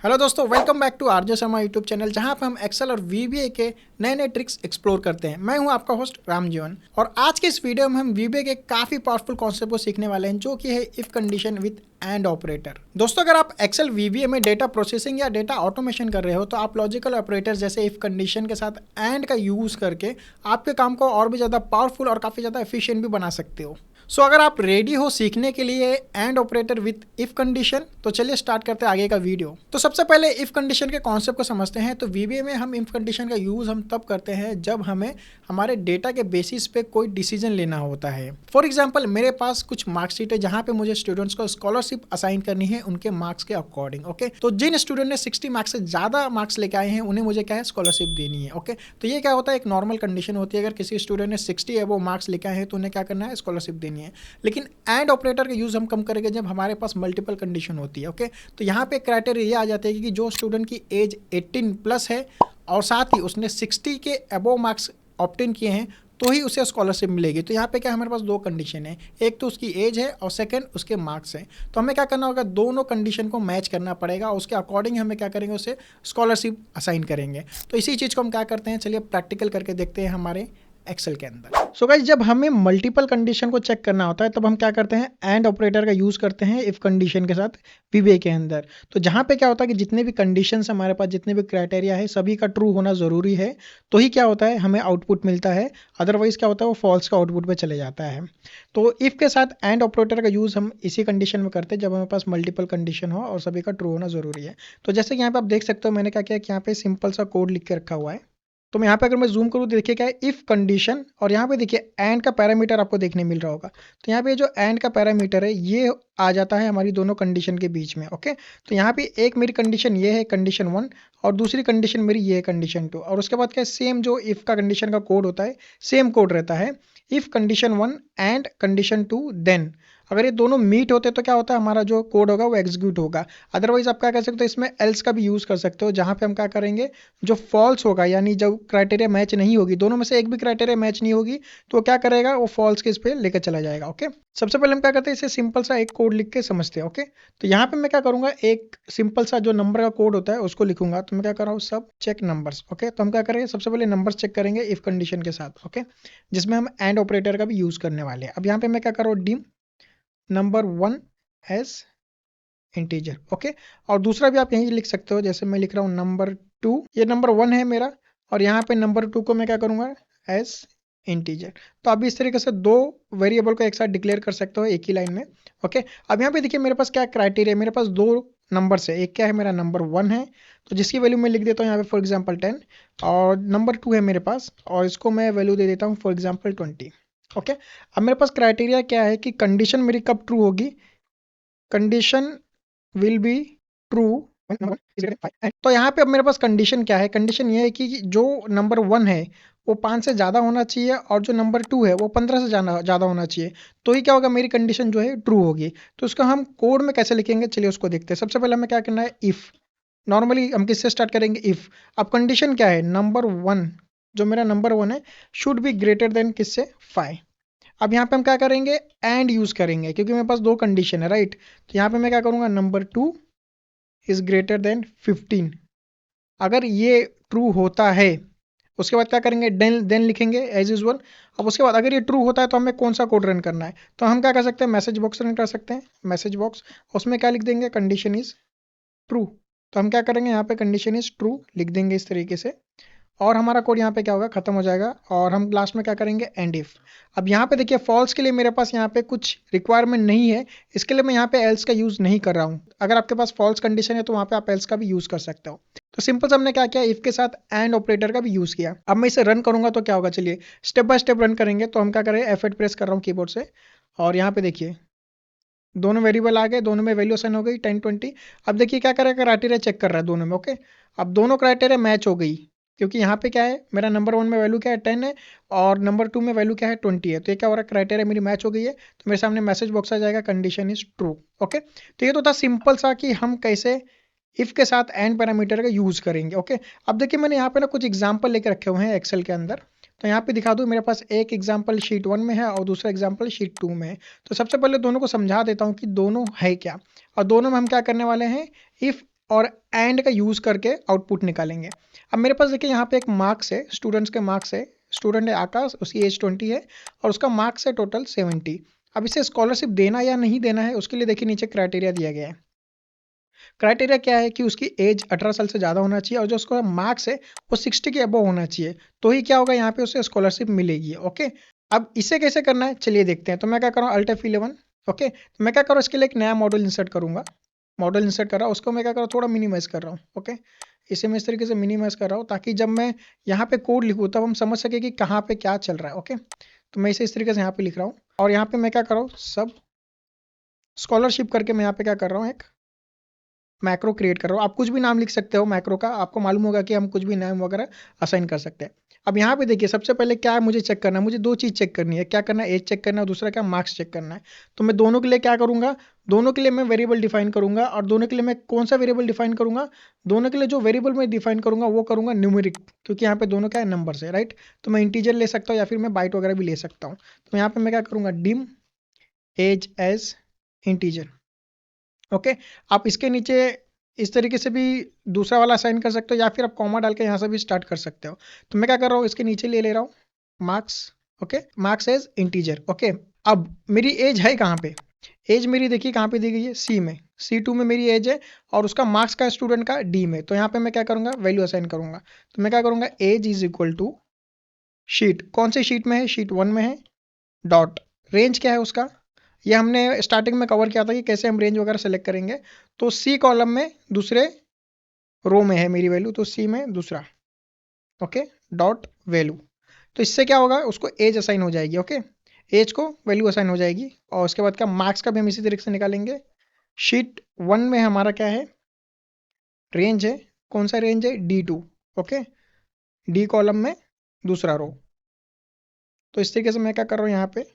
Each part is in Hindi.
हेलो दोस्तों, welcome back to RJ Sharma YouTube channel, जहां पर हम एक्सेल और वीबीए के नए नए ट्रिक्स एक्सप्लोर करते हैं। मैं हूं आपका होस्ट रामजीवन, और आज के इस वीडियो में हम वीबीए के काफ़ी पावरफुल कॉन्सेप्ट को सीखने वाले हैं, जो कि है if condition with and operator. दोस्तों, अगर आप एक्सेल वीबीए में डेटा प्रोसेसिंग या डेटा ऑटोमेशन कर रहे हो, तो आप लॉजिकल ऑपरेटर जैसे इफ कंडीशन के साथ एंड का यूज़ करके आपके काम को और भी ज़्यादा पावरफुल और काफ़ी ज़्यादा एफिशिएंट भी बना सकते हो। सो अगर आप रेडी हो सीखने के लिए and operator with if condition, तो चलिए स्टार्ट करते हैं आगे का वीडियो। तो सबसे पहले इफ कंडीशन के कॉन्सेप्ट को समझते हैं। तो वीबीए में हम इफ कंडीशन का यूज़ हम तब करते हैं जब हमें हमारे डेटा के बेसिस पे कोई डिसीजन लेना होता है। फॉर एग्जाम्पल, मेरे पास कुछ मार्कशीट है जहाँ पे मुझे स्टूडेंट्स को स्कॉलरशिप असाइन करनी है उनके मार्क्स के अकॉर्डिंग। ओके, तो जिन स्टूडेंट ने 60 मार्क्स से ज़्यादा मार्क्स लेके आए हैं, उन्हें मुझे क्या है, स्कॉलरशिप देनी है। ओके, तो ये क्या होता है, एक नॉर्मल कंडीशन होती है। अगर किसी स्टूडेंट ने 60 एबो मार्क्स लेके आए हैं, तो उन्हें क्या करना है, स्कॉलरशिप देनी है। लेकिन एंड ऑपरेटर का यूज़ हम कम करेंगे जब हमारे पास मल्टीपल कंडीशन होती है। ओके, तो यहाँ पे क्राइटेरिया ये आ जाते हैं कि जो स्टूडेंट की एज 18 प्लस है और साथ ही उसने 60 के अबोव मार्क्स ऑब्टेन किए हैं, तो ही उसे स्कॉलरशिप मिलेगी। तो यहाँ पे क्या हमारे पास दो कंडीशन है, एक तो उसकी एज है और सेकंड उसके मार्क्स हैं। तो हमें क्या करना होगा, दोनों कंडीशन को मैच करना पड़ेगा, उसके अकॉर्डिंग हमें क्या करेंगे, उसे स्कॉलरशिप असाइन करेंगे। तो इसी चीज़ को हम क्या करते हैं, चलिए प्रैक्टिकल करके देखते हैं हमारे एक्सेल के अंदर। सो गाइस, जब हमें मल्टीपल कंडीशन को चेक करना होता है, तब हम क्या करते हैं, एंड ऑपरेटर का यूज़ करते हैं इफ कंडीशन के साथ वीबीए के अंदर। तो जहाँ पे क्या होता है कि जितने भी कंडीशंस हमारे पास, जितने भी क्राइटेरिया है, सभी का ट्रू होना ज़रूरी है, तो ही क्या होता है, हमें आउटपुट मिलता है। अदरवाइज क्या होता है, वो फॉल्स का आउटपुट पे चले जाता है। तो इफ के साथ एंड ऑपरेटर का यूज़ हम इसी कंडीशन में करते हैं जब हमारे पास मल्टीपल कंडीशन हो और सभी का ट्रू होना ज़रूरी है। तो जैसे कि यहाँ पे आप देख सकते हो, मैंने क्या किया कि यहाँ पे सिंपल सा कोड लिख के रखा हुआ है। तो मैं यहाँ पे अगर मैं जूम करूँ तो देखिए क्या है, इफ कंडीशन, और यहाँ पे देखिए एंड का पैरामीटर आपको देखने मिल रहा होगा। तो यहाँ पे जो एंड का पैरामीटर है, ये आ जाता है हमारी दोनों कंडीशन के बीच में। ओके, तो यहाँ पे एक मेरी कंडीशन ये है, कंडीशन 1, और दूसरी कंडीशन मेरी ये है, कंडीशन 2। और उसके बाद क्या है, सेम जो इफ का कंडीशन का कोड होता है, सेम कोड रहता है। If condition 1 and condition 2 then, अगर ये दोनों मीट होते तो क्या होता है, हमारा जो कोड होगा वो एग्जीक्यूट होगा। अदरवाइज आप क्या कर सकते हो, इसमें एल्स का भी यूज़ कर सकते हो, जहाँ पे हम क्या करेंगे, जो फॉल्स होगा, यानी जब क्राइटेरिया मैच नहीं होगी, दोनों में से एक भी क्राइटेरिया मैच नहीं होगी, तो क्या करेगा, वो फॉल्स के इस पे लेकर चला जाएगा। ओके, सबसे पहले हम क्या करते हैं, इसे सिंपल सा एक कोड लिख के समझते हैं। ओके, तो यहाँ पे मैं क्या करूँगा, एक सिंपल सा जो नंबर का कोड होता है उसको लिखूंगा। तो मैं क्या कर रहा हूँ, सब चेक नंबर्स। ओके, तो हम क्या करेंगे, सबसे पहले नंबर्स चेक करेंगे इफ कंडीशन के साथ। ओके, जिसमें हम एंड ऑपरेटर का भी यूज़ करने वाले हैं। अब यहाँ पे मैं क्या कर रहा हूँ, dim number 1 as integer. Okay, और दूसरा भी आप यहीं लिख सकते हो, जैसे मैं लिख रहा हूँ नंबर 2, ये नंबर 1 है मेरा, और यहाँ पे नंबर 2 को मैं क्या करूँगा, एज इंटीजर। तो आप इस तरीके से दो वेरिएबल को एक साथ डिक्लेयर कर सकते हो एक ही लाइन में। ओके, अब यहाँ पे देखिए मेरे पास क्या क्राइटेरिया है, मेरे पास दो नंबर है, एक क्या है, मेरा नंबर 1 है, तो जिसकी वैल्यू मैं लिख देता हूँ यहाँ पे फॉर एग्जाम्पल 10, और नंबर 2 है मेरे पास, और इसको मैं वैल्यू दे देता हूँ फॉर एग्जाम्पल 20। ओके, अब मेरे पास क्राइटेरिया क्या है कि कंडीशन मेरी कब ट्रू होगी, कंडीशन विल बी ट्रू। तो यहाँ पे अब मेरे पास कंडीशन क्या है, कंडीशन ये है कि जो नंबर 1 है वो 5 से ज़्यादा होना चाहिए, और जो नंबर 2 है वो 15 से ज़्यादा होना चाहिए, तो ही क्या होगा, मेरी कंडीशन जो है ट्रू होगी। तो उसको हम कोड में कैसे लिखेंगे, चलिए उसको देखते हैं। सबसे पहले हमें क्या करना है, इफ़, नॉर्मली हम किससे स्टार्ट करेंगे, इफ़। अब कंडीशन क्या है, नंबर 1, जो मेरा नंबर 1 है, शुड बी ग्रेटर देन किससे, 5। अब यहाँ पे हम क्या करेंगे, एंड यूज़ करेंगे, क्योंकि मेरे पास दो कंडीशन है, राइट। तो यहाँ पे मैं क्या करूँगा, नंबर 2 इज़ ग्रेटर देन 15। अगर ये ट्रू होता है, उसके बाद क्या करेंगे, देन लिखेंगे एज यूजल। अब उसके बाद अगर ये ट्रू होता है तो हमें कौन सा कोड रन करना है, तो हम क्या कर सकते हैं, मैसेज बॉक्स रन कर सकते हैं, मैसेज बॉक्स। उसमें क्या लिख देंगे, कंडीशन इज ट्रू। तो हम क्या करेंगे, यहाँ पे कंडीशन इज ट्रू लिख देंगे इस तरीके से, और हमारा कोड यहाँ पे क्या होगा, खत्म हो जाएगा। और हम लास्ट में क्या करेंगे, एंड इफ। अब यहाँ पे देखिए फॉल्स के लिए मेरे पास यहाँ पे कुछ रिक्वायरमेंट नहीं है, इसके लिए मैं यहाँ पे एल्स का यूज़ नहीं कर रहा हूँ। अगर आपके पास फॉल्स कंडीशन है तो वहाँ पे आप एल्स का भी यूज़ कर सकते हो। तो सिंपल से हमने क्या किया, इफ के साथ एंड ऑपरेटर का भी यूज़ किया। अब मैं इसे रन करूंगा तो क्या होगा, चलिए स्टेप बाय स्टेप रन करेंगे। तो हम क्या करें, F8 प्रेस कर रहा हूँ कीबोर्ड से, और यहाँ पे देखिए दोनों वेरिएबल आ गए, दोनों में वैल्यू असाइन हो गई 10 20। अब देखिए क्या करेगा, क्राइटेरिया चेक कर रहा है दोनों में। ओके, अब दोनों क्राइटेरिया मैच हो गई, क्योंकि यहाँ पे क्या है, मेरा नंबर 1 में वैल्यू क्या है, 10 है, और नंबर 2 में वैल्यू क्या है, 20 है। तो ये क्या हो रहा है, क्राइटेरिया मेरी मैच हो गई है, तो मेरे सामने मैसेज बॉक्स आ जाएगा, कंडीशन इज ट्रू। ओके, तो ये तो था सिंपल सा कि हम कैसे इफ के साथ एंड पैरामीटर का यूज करेंगे। ओके, अब देखिए मैंने यहाँ पे ना कुछ एग्जाम्पल लेके रखे हुए हैं एक्सेल के अंदर। तो यहाँ पे दिखा दूँ, मेरे पास एक एग्जाम्पल शीट 1 में है और दूसरा एग्जाम्पल शीट 2 में है। तो सबसे पहले दोनों को समझा देता हूँ कि दोनों है क्या, और दोनों में हम क्या करने वाले हैं, इफ और एंड का यूज़ करके आउटपुट निकालेंगे। अब मेरे पास देखिए यहाँ पे एक मार्क्स है, स्टूडेंट्स के मार्क्स है, स्टूडेंट है आकाश, उसकी एज 20 है और उसका मार्क्स है टोटल 70। अब इसे स्कॉलरशिप देना या नहीं देना है, उसके लिए देखिए नीचे क्राइटेरिया दिया गया है। क्राइटेरिया क्या है कि उसकी एज 18 साल से ज़्यादा होना चाहिए और जो उसका मार्क्स है वो 60 के अबव होना चाहिए, तो ही क्या होगा यहाँ पे उसे स्कॉलरशिप मिलेगी। ओके, अब इसे कैसे करना है चलिए देखते हैं। तो मैं क्या करूँ, अल्ट F11। ओके, तो मैं क्या करूँ, इसके लिए एक नया मॉडल इंसर्ट करूँगा। मॉडल इंसर्ट कर रहा हूँ, उसको मैं क्या कर रहा हूँ, थोड़ा मिनिमाइज कर रहा हूँ। ओके, इसे मैं इस तरीके से मिनिमाइज कर रहा हूँ ताकि जब मैं यहाँ पे कोड लिखूँ तब हम समझ सके कि कहाँ पे क्या चल रहा है। ओके, तो मैं इसे इस तरीके से यहाँ पे लिख रहा हूँ और यहाँ पे मैं क्या कर रहा हूँ, सब स्कॉलरशिप करके मैं यहाँ पे क्या कर रहा हूँ, एक मैक्रो क्रिएट कर रहा हूँ। आप कुछ भी नाम लिख सकते हो मैक्रो का, आपको मालूम होगा कि हम कुछ भी नाम वगैरह असाइन कर सकते हैं। अब यहाँ पे देखिए सबसे पहले क्या है, मुझे चेक करना है, मुझे दो चीज़ चेक करनी है। क्या करना है, एज चेक करना है और दूसरा क्या, मार्क्स चेक करना है। तो मैं दोनों के लिए क्या करूँगा, दोनों के लिए मैं वेरिएबल डिफाइन करूँगा और दोनों के लिए मैं कौन सा वेरिएबल डिफाइन करूँगा, दोनों के लिए जो वेरिएबल मैं डिफाइन करूँगा वो करूँगा न्यूमेरिक, क्योंकि यहाँ पे दोनों क्या है, नंबर्स है, राइट। तो मैं इंटीजर ले सकता हूँ या फिर मैं बाइट वगैरह भी ले सकता हूँ। तो यहाँ पे मैं क्या करूँगा, dim age as integer. Okay, आप इसके नीचे इस तरीके से भी दूसरा वाला असाइन कर सकते हो या फिर आप कॉमा डाल के यहाँ से भी स्टार्ट कर सकते हो। तो मैं क्या कर रहा हूँ, इसके नीचे ले रहा हूँ marks. Okay, marks as integer. Okay, अब मेरी एज है कहाँ पे, एज मेरी देखिए कहाँ पे दी गई है, सी में, C2 में मेरी एज है और उसका मार्क्स का स्टूडेंट का डी में। तो यहाँ पे मैं क्या करूँगा, वैल्यू असाइन करूँगा। तो मैं क्या करूँगा, age is equal to sheet, कौन से शीट में है, शीट 1 में है, डॉट रेंज क्या है उसका, ये हमने स्टार्टिंग में कवर किया था कि कैसे हम रेंज वगैरह सेलेक्ट करेंगे। तो सी कॉलम में दूसरे रो में है मेरी वैल्यू, तो सी में दूसरा। Okay, dot value. तो इससे क्या होगा, उसको एज असाइन हो जाएगी। ओके, एज को वैल्यू असाइन हो जाएगी और उसके बाद क्या, मार्क्स का भी हम इसी तरीके से निकालेंगे। शीट 1 में हमारा क्या है, रेंज है, कौन सा रेंज है, D2। ओके, डी कॉलम में दूसरा रो। तो इस तरीके से मैं क्या कर रहा हूँ, यहाँ पे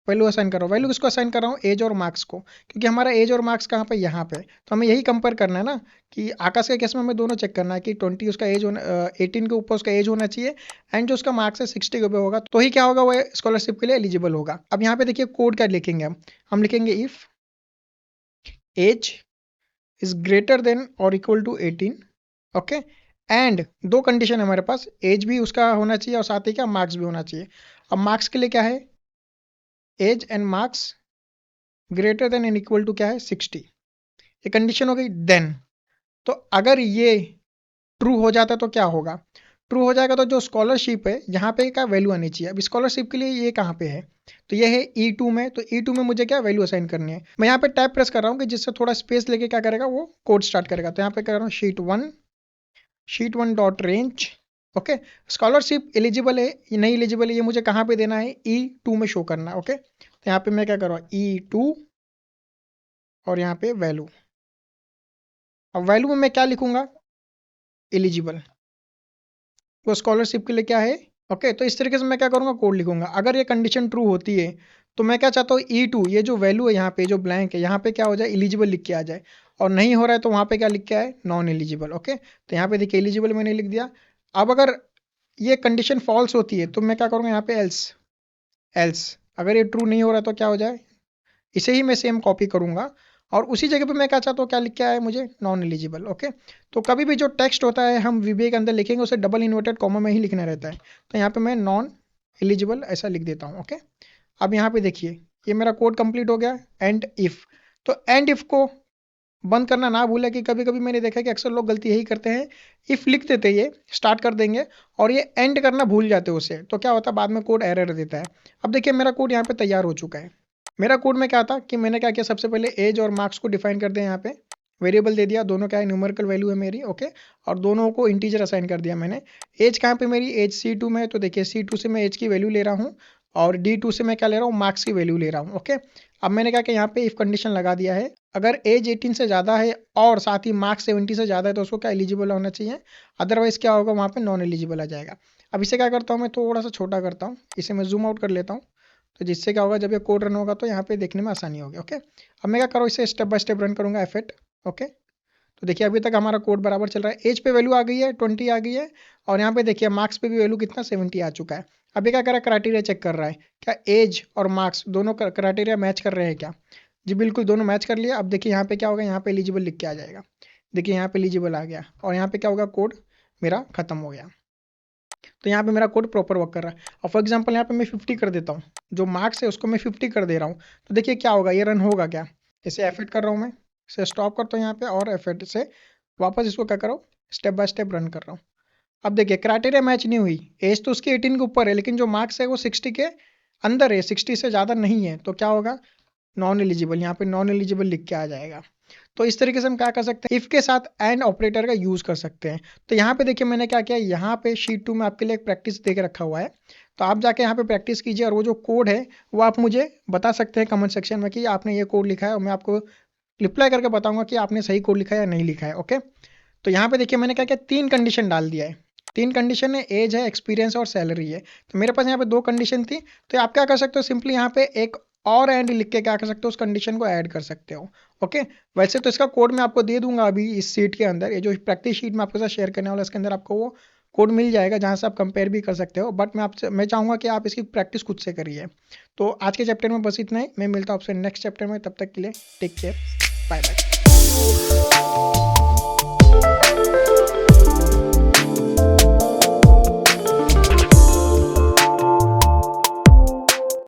वैल्यू असाइन कर रहा हूँ। वैल्यू किसको असाइन कर रहा हूँ, एज और मार्क्स को, क्योंकि हमारा एज और मार्क्स कहाँ पे, यहाँ पे। तो हमें यही कंपेयर करना है ना कि आकाश के केस में हमें दोनों चेक करना है कि 20 उसका एज होना, 18 के ऊपर उसका एज होना चाहिए एंड जो उसका मार्क्स है 60 के ऊपर होगा, तो ही क्या होगा, वो स्कॉलरशिप के लिए एलिजिबल होगा। अब यहाँ पे देखिए कोड क्या लिखेंगे हम लिखेंगे if age is greater than और इक्वल टू 18। ओके, एंड दो कंडीशन है हमारे पास, एज भी उसका होना चाहिए और साथ ही क्या, मार्क्स भी होना चाहिए। अब मार्क्स के लिए क्या है, age and marks greater than and equal to क्या है, 60। ये कंडीशन हो गई। देन तो अगर ये ट्रू हो जाता तो क्या होगा, ट्रू हो जाएगा तो जो स्कॉलरशिप है यहाँ पे क्या वैल्यू आनी चाहिए। अब स्कॉलरशिप के लिए ये कहाँ पे है, तो ये है E2 में। तो E2 में मुझे क्या वैल्यू असाइन करनी है। मैं यहाँ पे टैब प्रेस कर रहा हूँ कि जिससे थोड़ा स्पेस लेके क्या करेगा, वो कोड स्टार्ट करेगा। तो यहाँ पे कर रहा हूँ sheet 1 dot range. Okay, scholarship eligible है ये नहीं एलिजिबल है, ये मुझे कहाँ पे देना है, E2 में शो करना है। ओके, तो यहाँ पे मैं क्या कर रहा हूँ, E2 और यहाँ पे वैल्यू। अब वैल्यू में मैं क्या लिखूंगा, एलिजिबल, वो स्कॉलरशिप के लिए क्या है। ओके, तो इस तरीके से मैं क्या करूँगा, कोड लिखूंगा। अगर ये कंडीशन ट्रू होती है तो मैं क्या चाहता हूँ, E2 ये जो वैल्यू है यहाँ पे जो ब्लैंक है यहाँ पे क्या हो जाए, एलिजिबल लिख के आ जाए, और नहीं हो रहा है तो वहाँ पे क्या लिख के आए, नॉन एलिजिबल। ओके, तो यहाँ पे देखिए एलिजिबल मैंने लिख दिया। अब अगर ये कंडीशन फॉल्स होती है तो मैं क्या करूँगा, यहाँ पे एल्स, अगर ये ट्रू नहीं हो रहा तो क्या हो जाए, इसे ही मैं सेम कॉपी करूँगा और उसी जगह पे मैं क्या चाहता हूँ, क्या लिख के आया है मुझे, नॉन एलिजिबल। ओके, तो कभी भी जो टेक्स्ट होता है हम VBA के अंदर लिखेंगे उसे डबल इन्वर्टेड कॉमा में ही लिखना रहता है। तो यहाँ पे मैं नॉन एलिजिबल ऐसा लिख देता हूँ। ओके, अब यहाँ पे देखिए ये मेरा कोड कंप्लीट हो गया। एंड इफ, तो एंड इफ को बंद करना ना भूलें कि कभी कभी मैंने देखा कि अक्सर लोग गलती यही करते हैं, इफ लिख देते ये स्टार्ट कर देंगे और ये एंड करना भूल जाते हैं उसे, तो क्या होता है बाद में कोड एरर देता है। अब देखिए मेरा कोड यहाँ पे तैयार हो चुका है। मेरा कोड में क्या था कि मैंने क्या किया, सबसे पहले एज और मार्क्स को डिफाइन कर दिया, यहाँ पे वेरिएबल दे दिया, दोनों क्या है, न्यूमेरिकल वैल्यू है मेरी। ओके, और दोनों को इंटीजर असाइन कर दिया मैंने। एज कहाँ पे मेरी, एज C2 में है, तो देखिए C2 से मैं एज की वैल्यू ले रहा हूँ और D2 से मैं क्या ले रहा हूँ, मार्क्स की वैल्यू ले रहा हूँ। ओके, अब मैंने क्या किया, यहाँ पे इफ कंडीशन लगा दिया है, अगर एज 18 से ज़्यादा है और साथ ही मार्क्स 70 से ज़्यादा है तो उसको क्या एलिजिबल होना चाहिए, अदरवाइज क्या होगा, वहाँ पे नॉन एलिजिबल आ जाएगा। अब इसे क्या करता हूँ, मैं थोड़ा सा छोटा करता हूँ, इसे मैं जूम आउट कर लेता हूँ, तो जिससे क्या होगा, जब ये कोड रन होगा तो यहाँ पे देखने में आसानी होगी। ओके, अब मैं क्या करूँ, इसे स्टेप बाय स्टेप रन करूँगा F8। ओके, तो देखिए अभी तक हमारा कोड बराबर चल रहा है। एज पे वैल्यू आ गई है 20 आ गई है और यहाँ पे देखिए मार्क्स पे भी वैल्यू कितना 70 आ चुका है। अभी क्या कर रहा है, क्राइटेरिया चेक कर रहा है क्या एज और मार्क्स दोनों क्राइटेरिया मैच कर रहे हैं क्या। जी बिल्कुल, दोनों मैच कर लिया। अब देखिए यहाँ पे क्या होगा, यहाँ पे एलिजिबल लिख के आ जाएगा। देखिए यहाँ पे एलिजिबल आ गया और यहाँ पे क्या होगा, कोड मेरा खत्म हो गया। तो यहाँ पे मेरा कोड प्रॉपर वर्क कर रहा है। और फॉर एग्जांपल यहाँ पे मैं 50 कर देता हूँ, जो मार्क्स है उसको मैं 50 कर दे रहा हूँ, तो देखिए क्या होगा, ये रन होगा क्या। इसे F8 कर रहा हूँ मैं, इसे स्टॉप करता हूँ यहाँ पे और F8 से वापस इसको क्या कर रहा हूँ, स्टेप बाय स्टेप रन कर रहा हूँ। अब देखिए क्राइटेरिया मैच नहीं हुई, एज तो उसकी 18 के ऊपर है लेकिन जो मार्क्स है वो 60 के अंदर है, 60 से ज़्यादा नहीं है, तो क्या होगा, नॉन एलिजिबल, यहाँ पे नॉन एलिजिबल लिख के आ जाएगा। तो इस तरीके से हम क्या कर सकते हैं, इफ के साथ एंड ऑपरेटर का यूज कर सकते हैं। तो यहाँ पे देखिए मैंने क्या किया, यहाँ पे शीट 2 में आपके लिए एक प्रैक्टिस दे के रखा हुआ है, तो आप जाके यहाँ पे प्रैक्टिस कीजिए और वो जो कोड है वो आप मुझे बता सकते हैं कमेंट सेक्शन में कि आपने ये कोड लिखा है, और मैं आपको रिप्लाई करके बताऊंगा कि आपने सही कोड लिखा है या नहीं लिखा है। ओके, तो यहाँ पे देखिए मैंने क्या किया, 3 कंडीशन डाल दिया है। 3 कंडीशन है, एज है, एक्सपीरियंस और सैलरी है। तो मेरे पास यहाँ पे 2 कंडीशन थी, तो आप क्या कर सकते हो, सिंपली यहाँ पे एक और एंड लिख के क्या कर सकते हो, उस कंडीशन को ऐड कर सकते हो। ओके, वैसे तो इसका कोड मैं आपको दे दूंगा अभी इस सीट के अंदर, ये जो प्रैक्टिस शीट मैं आपके साथ शेयर करने वाला इसके अंदर आपको वो कोड मिल जाएगा जहाँ से आप कंपेयर भी कर सकते हो। बट मैं चाहूँगा कि आप इसकी प्रैक्टिस खुद से करिए। तो आज के चैप्टर में बस इतना ही, मैं मिलता हूँ आपसे नेक्स्ट चैप्टर में, तब तक के लिए टेक केयर, बाय बाय।